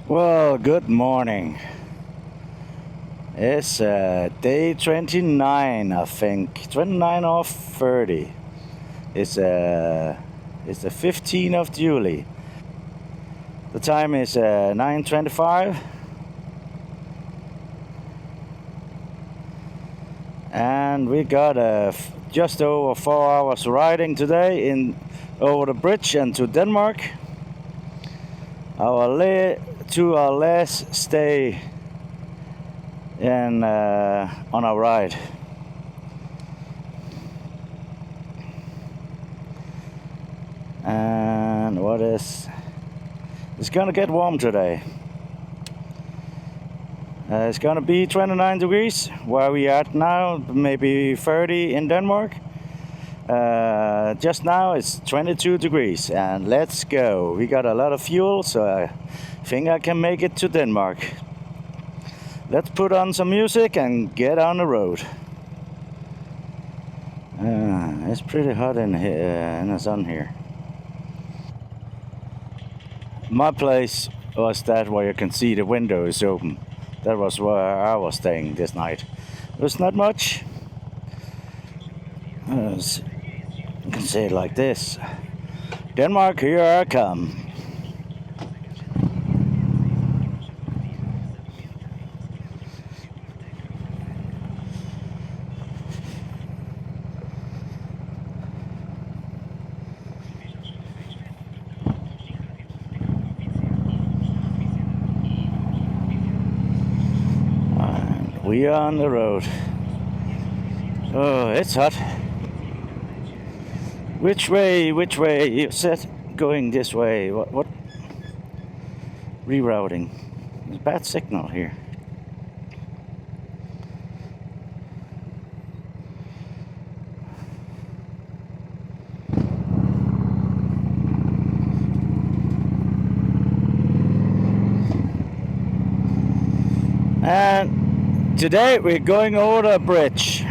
Well, good morning. It's day 29, I think. 29 or 30. It's the 15th of July. The time is 9:25. And we got just over 4 hours riding today over the bridge and to Denmark. To our last stay on our ride. And it's gonna get warm today. It's gonna be 29 degrees where we are at now, maybe 30 in Denmark. Just now it's 22 degrees, and let's go. We got a lot of fuel, so I think I can make it to Denmark. Let's put on some music and get on the road. It's pretty hot in the sun here. My place was that where you can see the window is open. That was where I was staying this night. It was not much. You can say it like this. Denmark, here I come. And we are on the road. Oh, it's hot. Which way? You said going this way. What? Rerouting. There's a bad signal here. And today we're going over the bridge.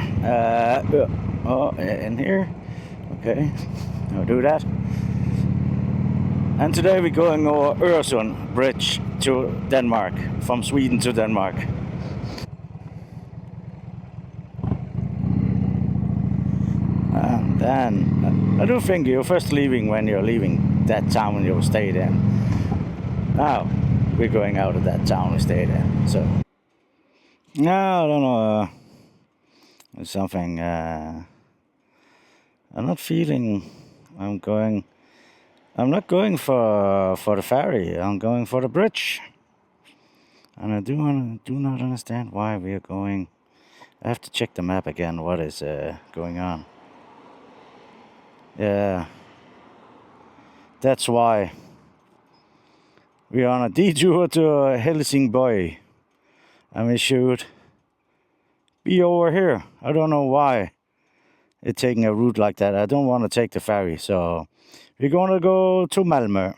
In here. Okay, I'll do that. And today we're going over Øresund Bridge to Denmark, from Sweden to Denmark. And then, I do think you're first leaving when you're leaving that town you stayed in. Now, we're going out of that town we stayed in, so. No, I don't know. It's something, I'm not feeling I'm not going for the ferry. I'm going for the bridge. And I do not understand why we are going. I have to check the map again. What is going on? Yeah, that's why we are on a detour to Helsingborg, and we should be over here. I don't know why it's taking a route like that. I don't want to take the ferry, so we're going to go to Malmö.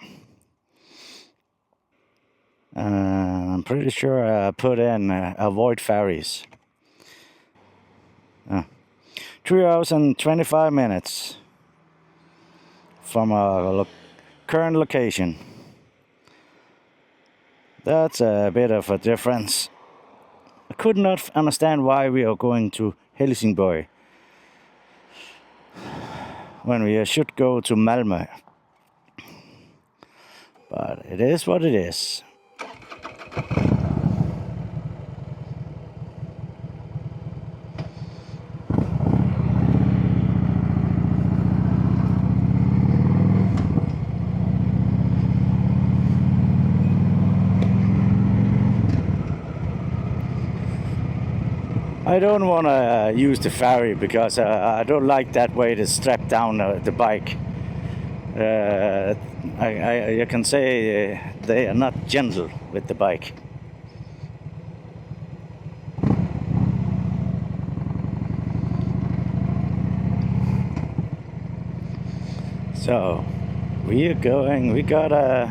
I'm pretty sure I put in avoid ferries. 3 hours and 25 minutes from our current location. That's a bit of a difference. I could not understand why we are going to Helsingborg when we should go to Malmö. But it is what it is. I don't want to use the ferry because I don't like that way to strap down the bike. I can say they are not gentle with the bike. So we got a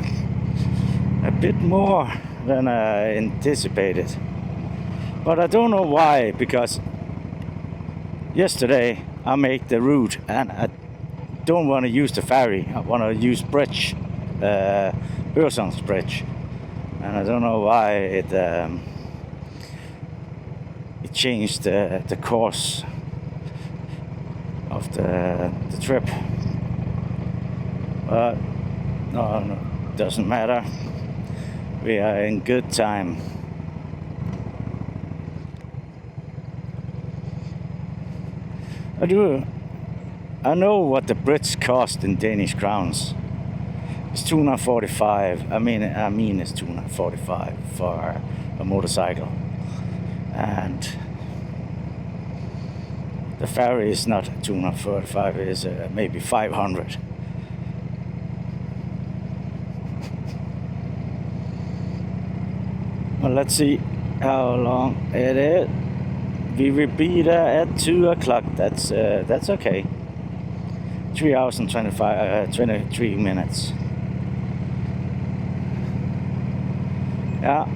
bit more than I anticipated. But I don't know why, because yesterday I made the route and I don't want to use the ferry. I want to use bridge, Øresunds bridge. and I don't know why it changed the course of the trip. But no, doesn't matter. We are in good time. I know what the bridge cost in Danish crowns. It's 245. I mean it's 245 for a motorcycle, and the ferry is not 245. It is maybe 500. Well, let's see how long it is. We will be there at 2 o'clock. That's okay. 3 hours and 23 minutes. Yeah,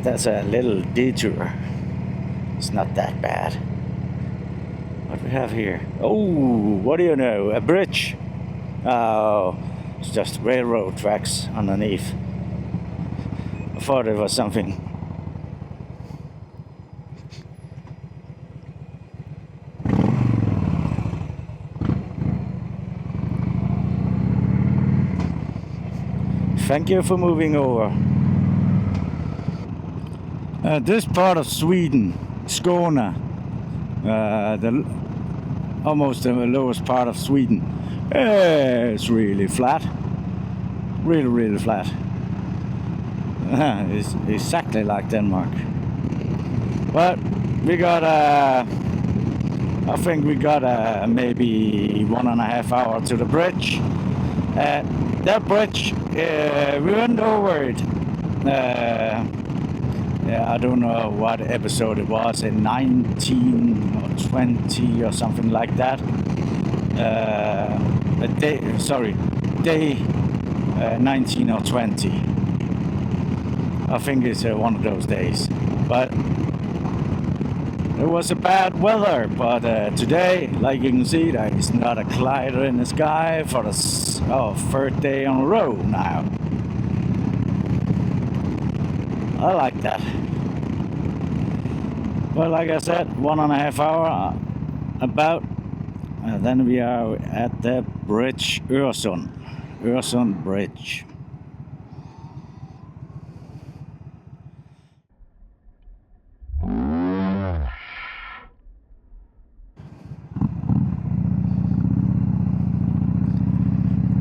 that's a little detour. It's not that bad. What we have here? Oh, what do you know? A bridge. Oh, it's just railroad tracks underneath. I thought it was something. Thank you for moving over. This part of Sweden, Skåne, almost the lowest part of Sweden, it's really flat. Really flat. It's exactly like Denmark. But we got I think we got maybe 1.5 hours to the bridge. That bridge, we went over it. I don't know what episode it was, in 19 or 20 or something like that. Day 19 or 20. I think it's one of those days. But it was a bad weather. But today, like you can see, there is not a cloud in the sky for the third day in a row now. I like that. Well, like I said, 1.5 hour about, and then we are at the bridge, Øresund Bridge.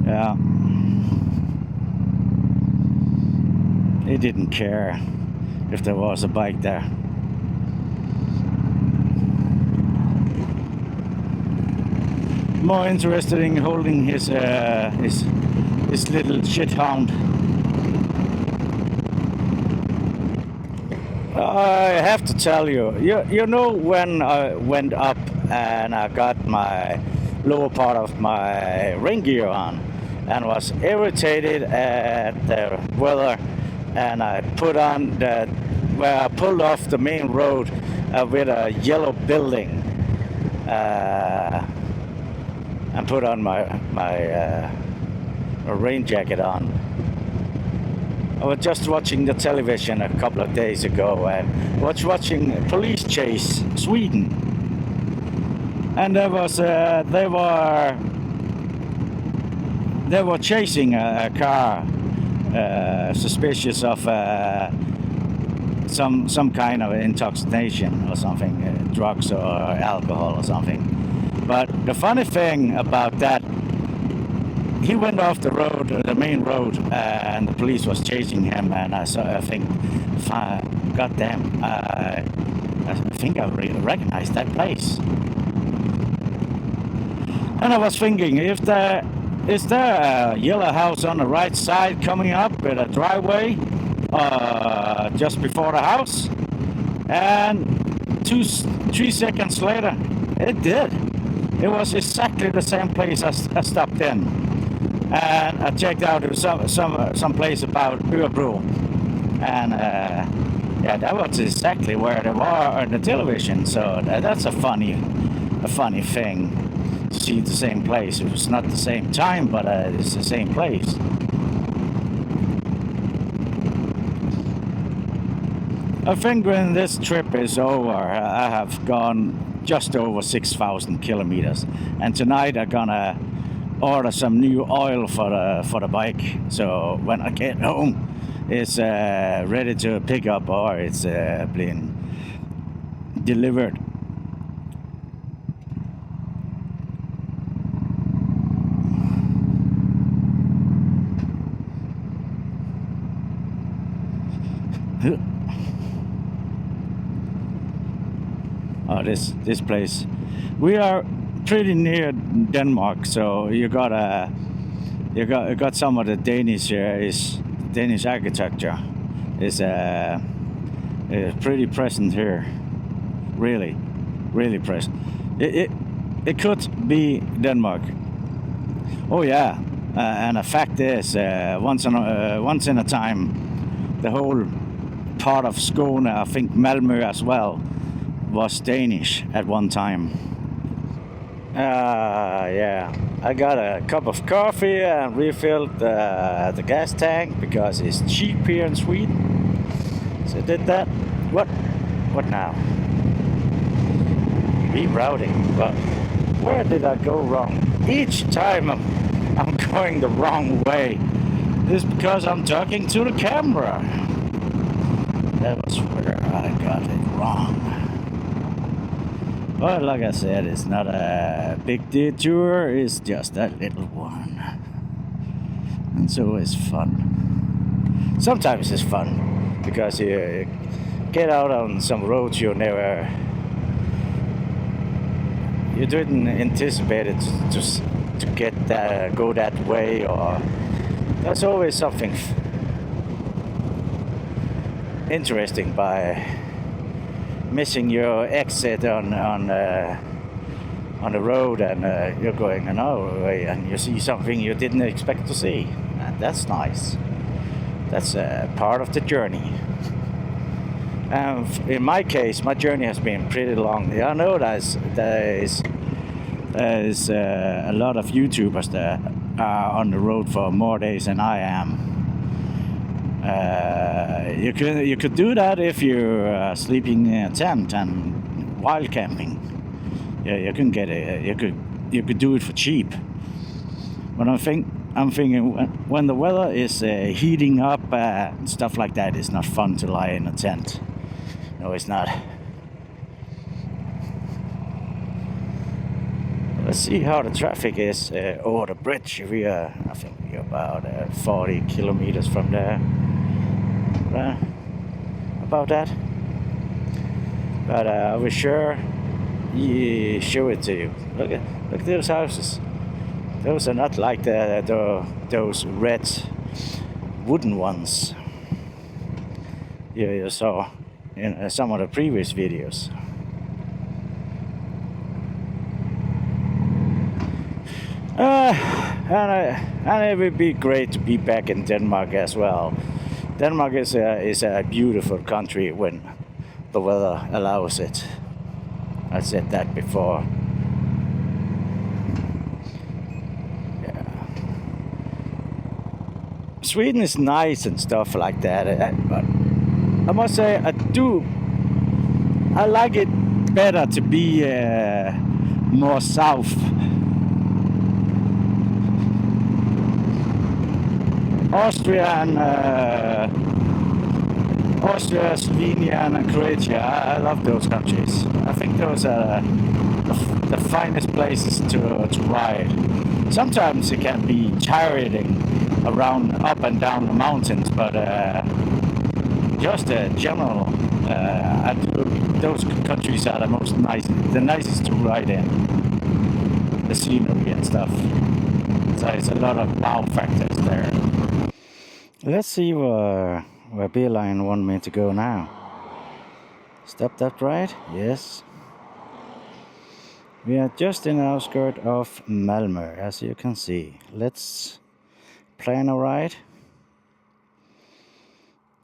Yeah, they didn't care if there was a bike there. More interested in holding his little shit hound. I have to tell you, you know, when I went up and I got my lower part of my rain gear on and was irritated at the weather, and I put on where I pulled off the main road with a yellow building. And put on my rain jacket on. I was just watching the television a couple of days ago and was watching Police Chase Sweden, and they were chasing a car suspicious of some kind of intoxication or something, drugs or alcohol or something. But the funny thing about that, he went off the road, the main road, and the police was chasing him. And I think, goddamn, I think I really recognized that place. And I was thinking, is there a yellow house on the right side coming up with a driveway just before the house? And 3 seconds later, it did. It was exactly the same place I stopped in, and I checked out some place about Örebro, and that was exactly where they were on the television. So that's a funny thing to see the same place. It was not the same time, but it's the same place. I think when this trip is over, I have gone just over 6,000 kilometers, and tonight I'm gonna order some new oil for the bike. So when I get home, it's ready to pick up, or it's being delivered. Oh, this place. We are pretty near Denmark, so you got some of the Danish architecture is pretty present here. Really present. It could be Denmark. Oh yeah, and a fact is, once in a time, the whole part of Skåne, I think Malmö as well, was Danish at one time. Yeah, I got a cup of coffee and refilled the gas tank because it's cheap here in Sweden. So I did that. What now? Rerouting. But where did I go wrong? Each time I'm going the wrong way. It's because I'm talking to the camera. That was where I got it wrong. But like I said, it's not a big detour, it's just a little one. And so it's fun. Sometimes it's fun, because you get out on some roads you didn't anticipate it to go that way, or there's always something interesting by missing your exit on the road, and you're going another way, and you see something you didn't expect to see, and that's nice. That's part of the journey. In my case, my journey has been pretty long. I know there is a lot of YouTubers that are on the road for more days than I am. You could do that if you're sleeping in a tent and wild camping. Yeah, you can get it. You could do it for cheap. But I'm thinking when the weather is heating up and stuff like that, it's not fun to lie in a tent. No, it's not. Let's see how the traffic is over the bridge. I think we're about 40 kilometers from there. About that. But I was sure show it to you. Look at those houses. Those are not like those red wooden ones you saw in some of the previous videos. And it would be great to be back in Denmark as well. Denmark is a beautiful country when the weather allows it. I said that before. Yeah. Sweden is nice and stuff like that, but I must say I like it better to be more south. Austria, Slovenia, and Croatia. I love those countries. I think those are the finest places to ride. Sometimes it can be tiring up and down the mountains, but just general, those countries are the nicest to ride in. The scenery and stuff. So it's a lot of wow factors there. Let's see where Beeline want me to go now. Stop that right? Yes. We are just in the outskirts of Malmö, as you can see. Let's plan a ride.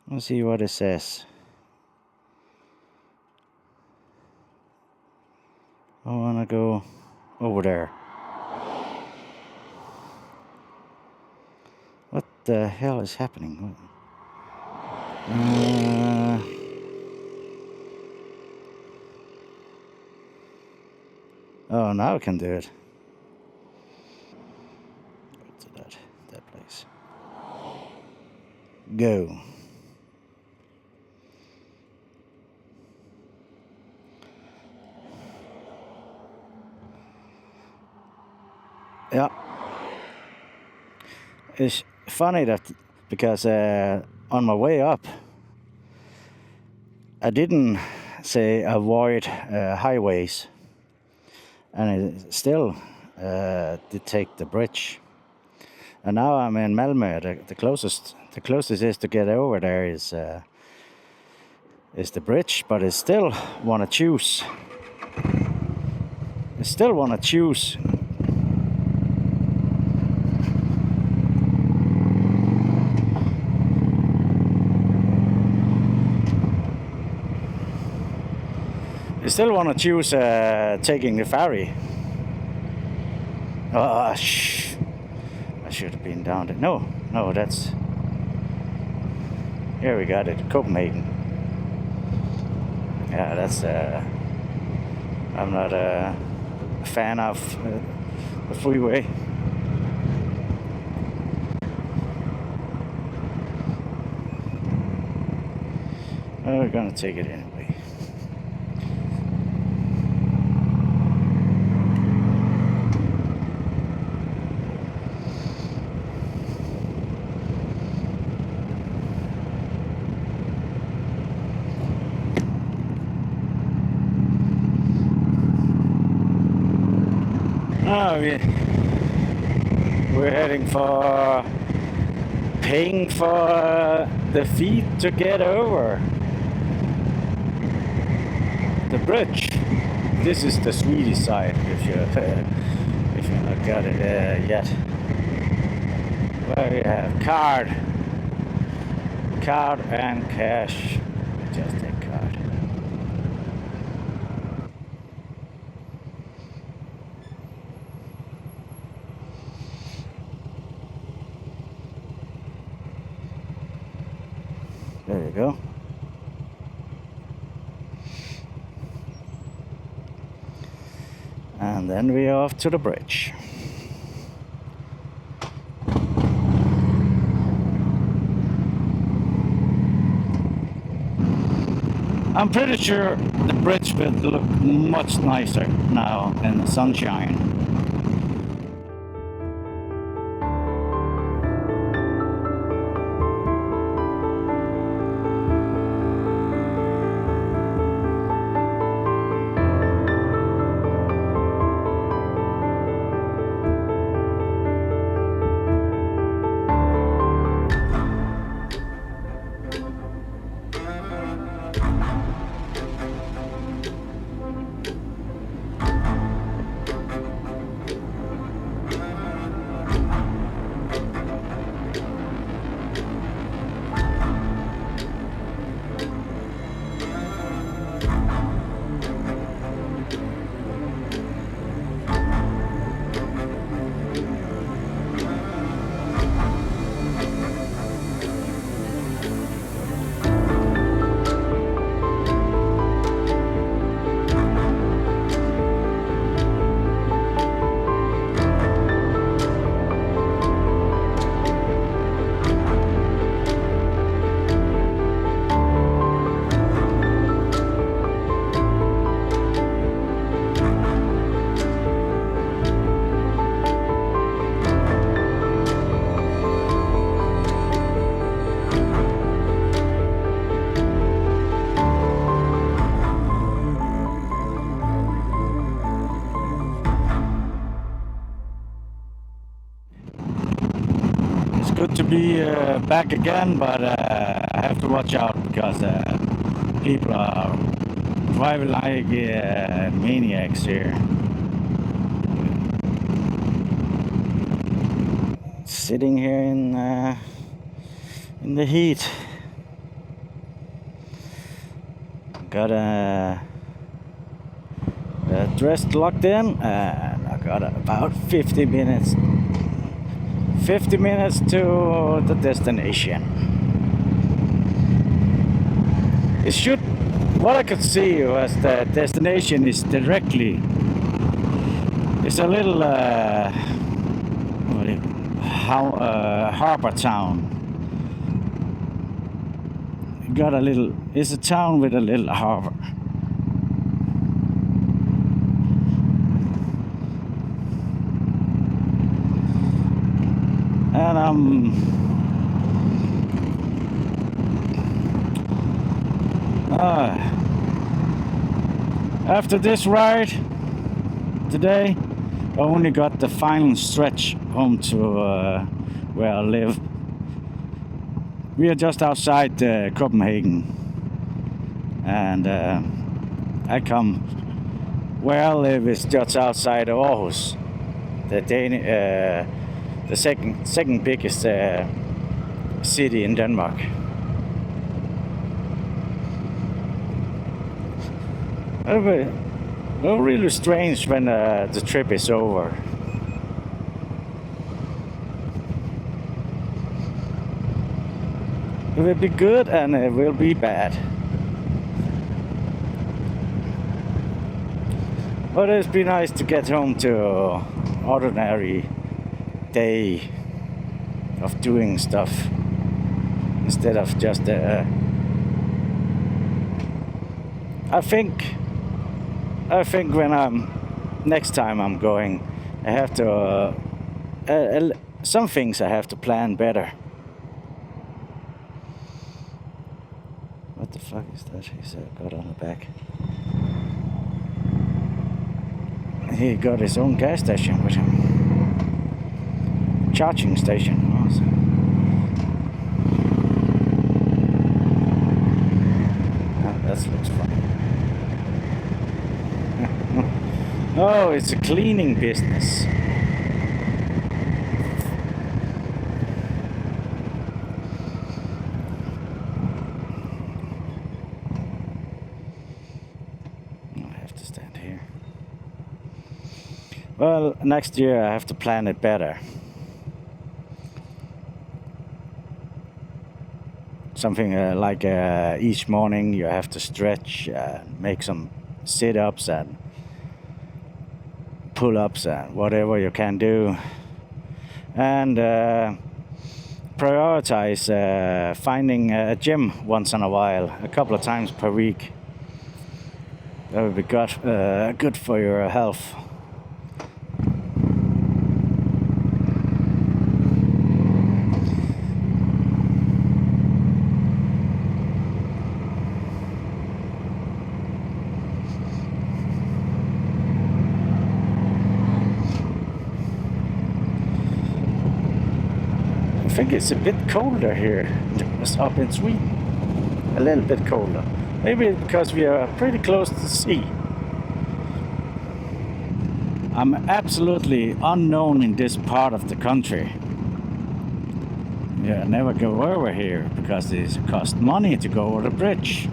Let's see what it says. I wanna go over there. What the hell is happening? Oh, now I can do it. Go to that place. Go. Yeah. It's funny that because on my way up, I didn't say avoid highways, and I still did take the bridge. And now I'm in Malmö. The closest is to get over there is the bridge, but I still want to choose. I still want to choose. I still want to choose taking the ferry. I should have been down there. No, that's... Here we got it, Copenhagen. Yeah, that's... I'm not a fan of the freeway. We're gonna take it anyway. Oh, we're heading for paying for the feet to get over the bridge. This is the Swedish side, if you not got it yet. Where we have card and cash. Just take card. There you go. And then we're off to the bridge. I'm pretty sure the bridge will look much nicer now in the sunshine. Good to be back again, but I have to watch out because people are driving like maniacs here. Sitting here in the heat. Got a dress locked in, and I got about 50 minutes. 50 minutes to the destination. What I could see was the destination is directly It's a little harbor town. Got a little. It's a town with a little harbor. And after this ride today, I only got the final stretch home to where I live. We are just outside Copenhagen, and where I live is just outside of Aarhus, the second biggest city in Denmark. It'll be really strange when the trip is over. It will be good and it will be bad. But it's been nice to get home to ordinary day of doing stuff instead of just I think when next time I'm going, I have to some things I have to plan better. What the fuck is that? He's got on the back. He got his own gas station with him. Charging station. Also. That looks fun. Oh, it's a cleaning business. I have to stand here. Well, next year I have to plan it better. Something like each morning you have to stretch, make some sit-ups and pull-ups and whatever you can do, and prioritize finding a gym once in a while, a couple of times per week. That would be good for your health. I think it's a bit colder here up in Sweden. A little bit colder. Maybe because we are pretty close to the sea. I'm absolutely unknown in this part of the country. Yeah, I never go over here because it costs money to go over the bridge.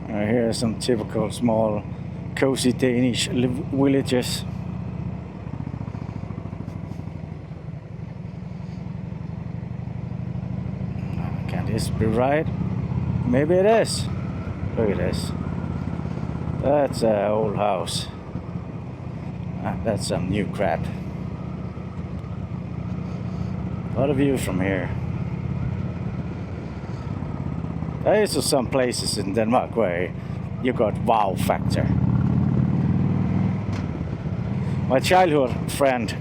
Here are some typical small cozy Danish villages. Can this be right? Maybe it is. Look at this. That's an old house. That's some new crap. What a view from here. There is some places in Denmark where you got wow factor. My childhood friend,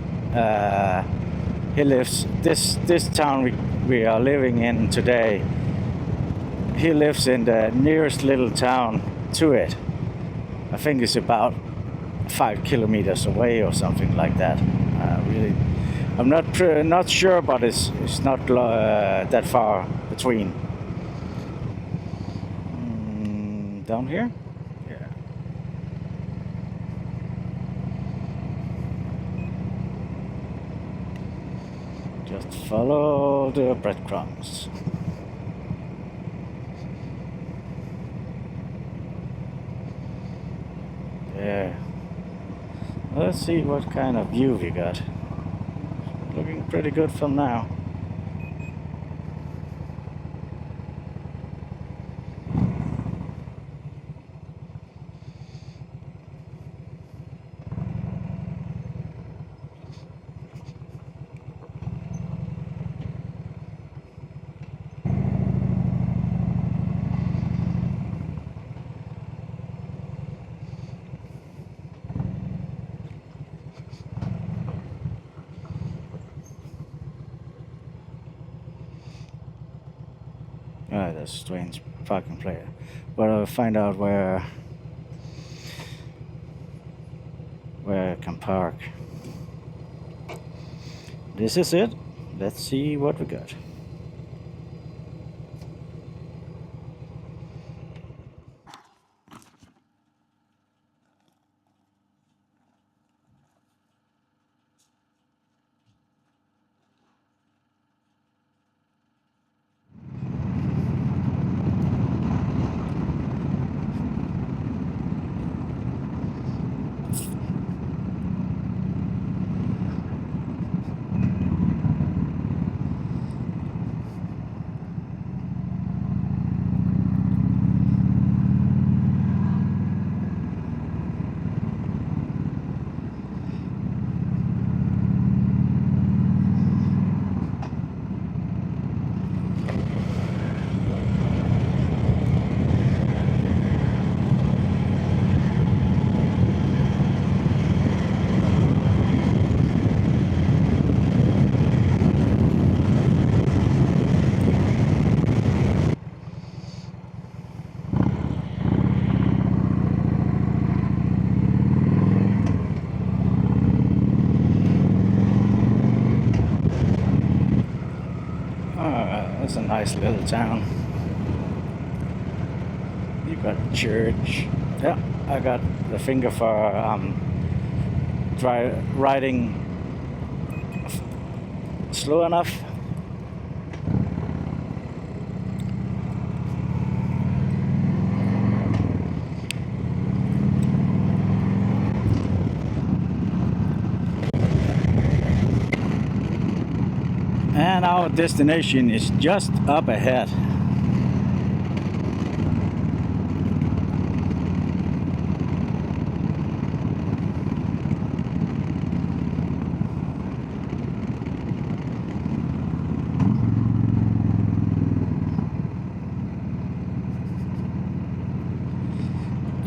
he lives this town we are living in today. He lives in the nearest little town to it. I think it's about 5 kilometers away or something like that. Really, I'm not sure, but it's not that far between. Down here? Yeah. Just follow the breadcrumbs. Yeah. Let's see what kind of view we got. Looking pretty good from now. Oh, that's a strange fucking player. But I'll find out where I can park. This is it. Let's see what we got. It's a nice little town. You got a church. Yeah, I got the finger for riding slow enough. And our destination is just up ahead.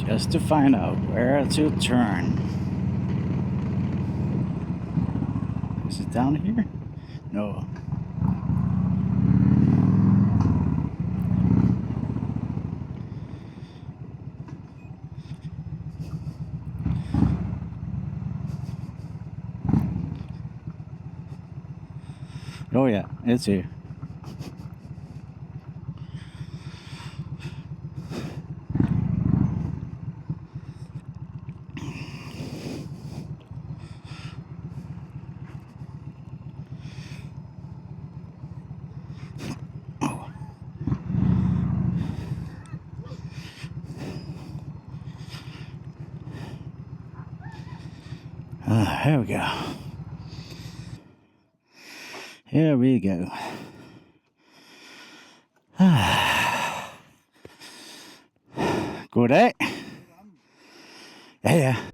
Just to find out where to turn. Is it down here? No. Oh yeah, it's here. Here we go. Here we go. God dag. Ja, ja.